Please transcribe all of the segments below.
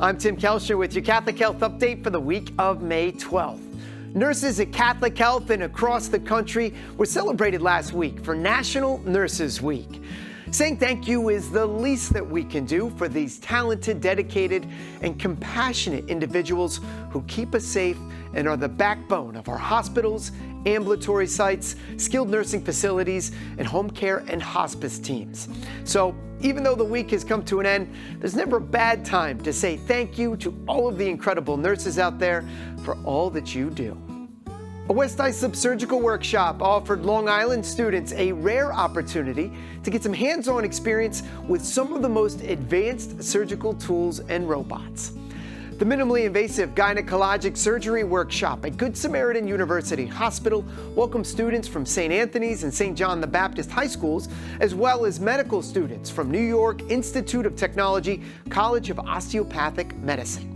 I'm Tim Kelchner with your Catholic Health Update for the week of May 12th. Nurses at Catholic Health and across the country were celebrated last week for National Nurses Week. Saying thank you is the least that we can do for these talented, dedicated, and compassionate individuals who keep us safe and are the backbone of our hospitals, ambulatory sites, skilled nursing facilities, and home care and hospice teams. So even though the week has come to an end, there's never a bad time to say thank you to all of the incredible nurses out there for all that you do. A West Islip surgical workshop offered Long Island students a rare opportunity to get some hands-on experience with some of the most advanced surgical tools and robots. The minimally invasive gynecologic surgery workshop at Good Samaritan University Hospital welcomed students from St. Anthony's and St. John the Baptist high schools, as well as medical students from New York Institute of Technology College of Osteopathic Medicine.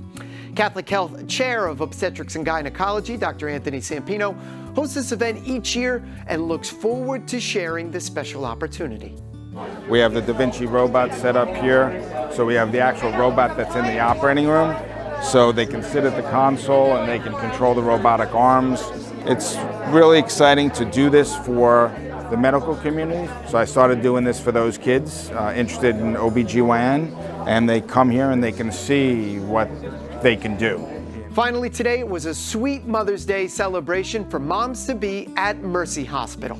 Catholic Health Chair of Obstetrics and Gynecology, Dr. Anthony Sampino, hosts this event each year and looks forward to sharing this special opportunity. We have the Da Vinci robot set up here, so we have the actual robot that's in the operating room, so they can sit at the console and they can control the robotic arms. It's really exciting to do this for the medical community, so I started doing this for those kids interested in OBGYN, and they come here and they can see what they can do. Finally, today was a sweet Mother's Day celebration for moms-to-be at Mercy Hospital.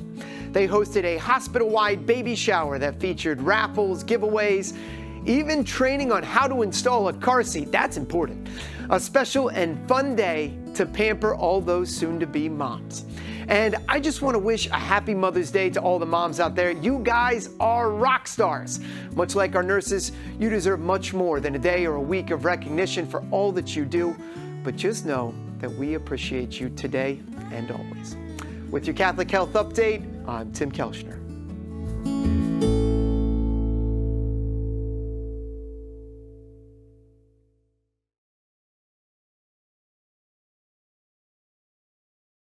They hosted a hospital-wide baby shower that featured raffles, giveaways, even training on how to install a car seat. That's important. A special and fun day to pamper all those soon-to-be moms. And I just want to wish a happy Mother's Day to all the moms out there. You guys are rock stars. Much like our nurses, you deserve much more than a day or a week of recognition for all that you do. But just know that we appreciate you today and always. With your Catholic Health Update, I'm Tim Kelchner.